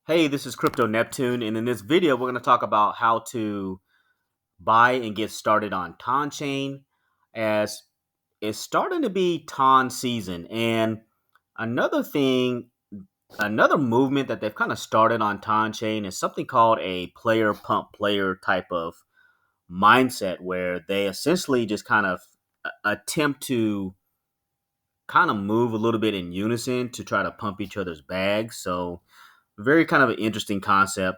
Hey, this is Crypto Neptune, and in this video, we're going to talk about how to buy and get started on Tonchain, as it's starting to be Ton season. And another thing, another movement that they've kind of started on Tonchain is something called a player pump player type of mindset, where they essentially just kind of attempt to kind of move a little bit in unison to try to pump each other's bags. So, very kind of an interesting concept.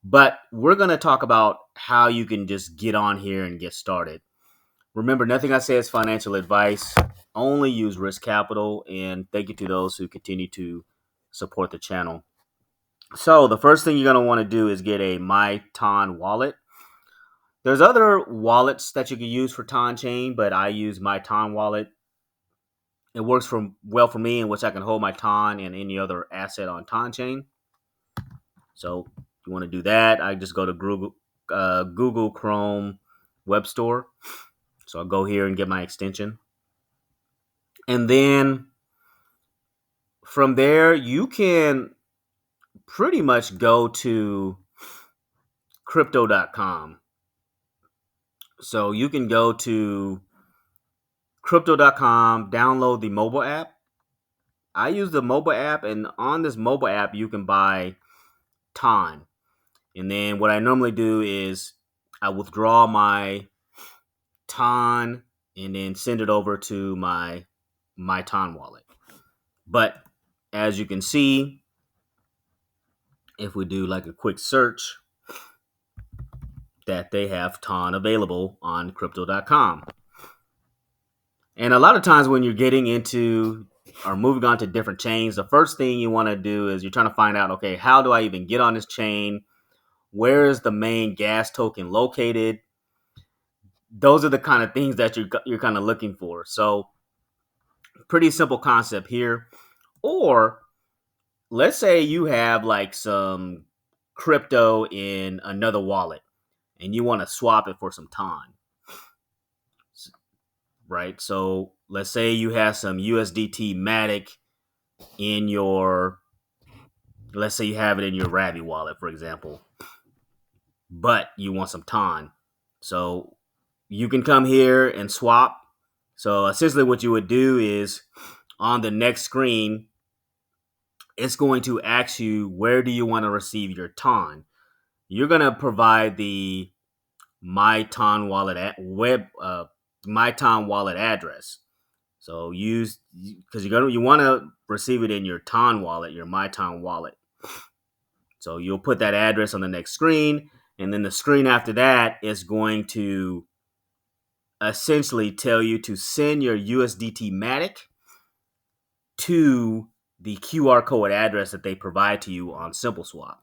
But we're going to talk about how you can just get on here and get started. Remember, nothing I say is financial advice. Only use risk capital. And thank you to those who continue to support the channel. So, the first thing you're going to want to do is get a MyTon wallet. There's other wallets that you can use for Tonchain, but I use MyTon wallet. It works well for me, in which I can hold my Ton and any other asset on Tonchain. So if you want to do that, I just go to Google Chrome Web Store. So I'll go here and get my extension. And then from there, you can pretty much go to crypto.com. So you can go to crypto.com, download the mobile app. I use the mobile app, and on this mobile app, you can buy Ton. And then what I normally do is I withdraw my Ton and then send it over to my Ton wallet. But as you can see, if we do like a quick search, that they have Ton available on crypto.com. And a lot of times when you're getting into or moving on to different chains, the first thing you want to do is you're trying to find out, okay, how do I even get on this chain? Where is the main gas token located? Those are the kind of things that you're kind of looking for. So pretty simple concept here. Or let's say you have like some crypto in another wallet and you want to swap it for some Ton, right? So let's say you have some USDT Matic in your, let's say you have it in your Ravi wallet, for example, but you want some Ton. So you can come here and swap. So essentially what you would do is on the next screen, it's going to ask you, where do you want to receive your Ton? You're going to provide the MyTon wallet MyTon wallet address. So use, because you want to receive it in your Ton wallet, your MyTon wallet. So you'll put that address on the next screen, and then the screen after that is going to essentially tell you to send your USDT Matic to the QR code address that they provide to you on SimpleSwap.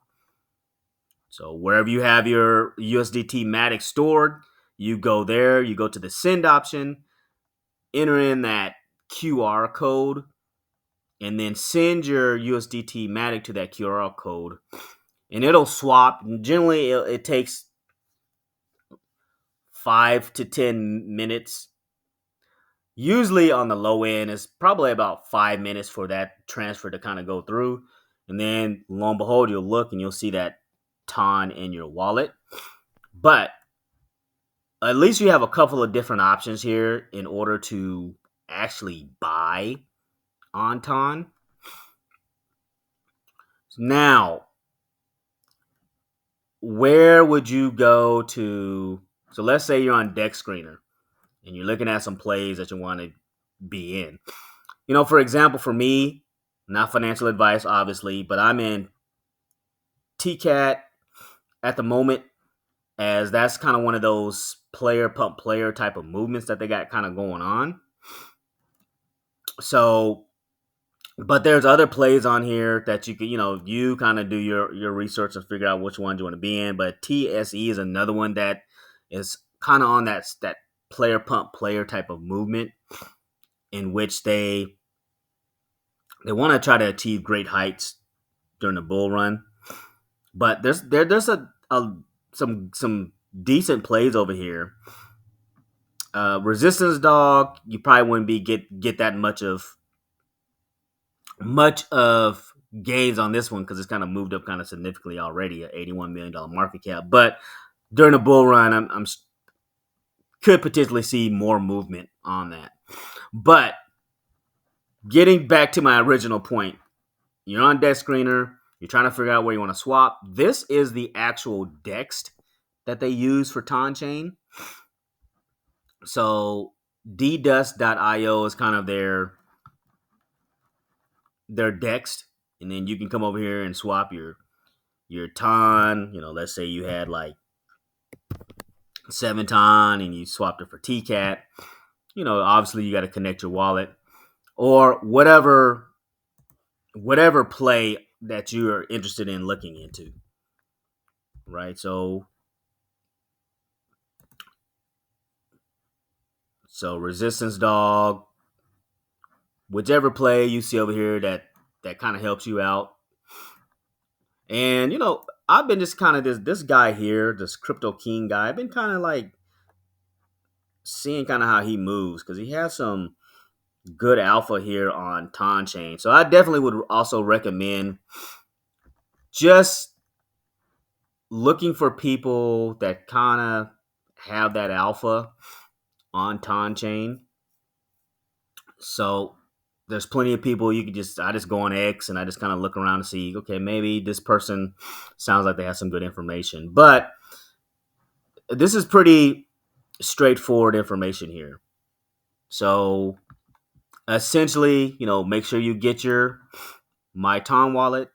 So wherever you have your USDT Matic stored, you go there, you go to the send option, enter in that QR code, and then send your USDT Matic to that QR code, and it'll swap. Generally, it takes 5 to 10 minutes. Usually on the low end, it's probably about 5 minutes for that transfer to kind of go through. And then lo and behold, you'll look and you'll see that Ton in your wallet. But at least you have a couple of different options here in order to actually buy on Ton. Now, where would you go to? So let's say you're on Deck Screener and you're looking at some plays that you want to be in. For example, for me, not financial advice, obviously, but I'm in TCAT at the moment, as that's kind of one of those player pump player type of movements that they got kind of going on. So, but there's other plays on here that you can, you kind of do your research and figure out which ones you want to be in. But TSE is another one that is kind of on that player pump player type of movement, in which they want to try to achieve great heights during the bull run. But there's some decent plays over here. Resistance dog, you probably wouldn't be get that much of gains on this one because it's kind of moved up kind of significantly already at $81 million market cap. But during the bull run, I'm could potentially see more movement on that. But getting back to my original point, you're on Dex Screener, you're trying to figure out where you want to swap. This is the actual DEX that they use for Tonchain. So ddust.io is kind of their DEX, and then you can come over here and swap your Ton. Let's say you had like 7 Ton and you swapped it for TCAT. Obviously you got to connect your wallet or whatever play that you are interested in looking into, right? So resistance dog, whichever play you see over here that kind of helps you out. And I've been just kind of this guy here, this Crypto King guy. I've been kind of like seeing kind of how he moves because he has some good alpha here on Tonchain. So I definitely would also recommend just looking for people that kind of have that alpha on Tonchain. So there's plenty of people I just go on X and I just kind of look around and see, okay, maybe this person sounds like they have some good information. But this is pretty straightforward information here. So essentially, make sure you get your My Ton wallet,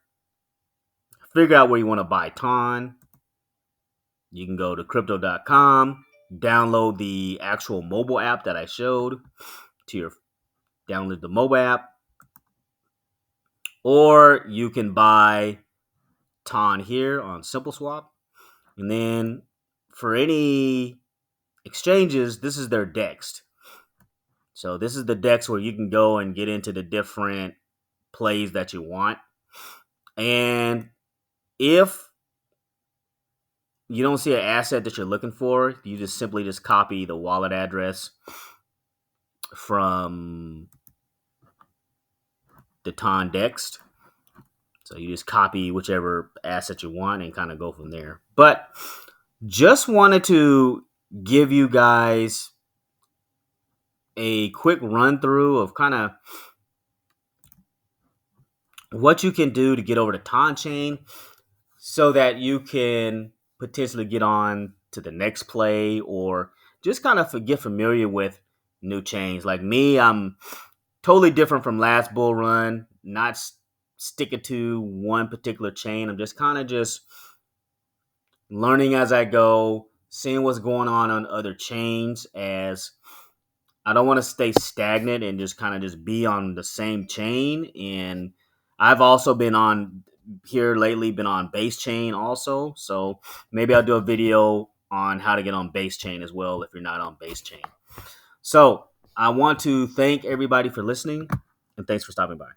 figure out where you want to buy Ton. You can go to crypto.com, download the actual mobile app that I showed download the mobile app, or you can buy Ton here on SimpleSwap. And then for any exchanges, this is their DEX. So this is the DEX where you can go and get into the different plays that you want. And if you don't see an asset that you're looking for, you just simply copy the wallet address from the Ton DEX. So you just copy whichever asset you want and kind of go from there. But just wanted to give you guys a quick run through of kind of what you can do to get over to Tonchain so that you can potentially get on to the next play or just kind of get familiar with new chains. Like me, I'm totally different from last bull run, not sticking to one particular chain. I'm just kind of just learning as I go, seeing what's going on other chains, as I don't want to stay stagnant and just kind of just be on the same chain. And I've also been on here lately, been on base chain also. So maybe I'll do a video on how to get on base chain as well if you're not on base chain. So I want to thank everybody for listening and thanks for stopping by.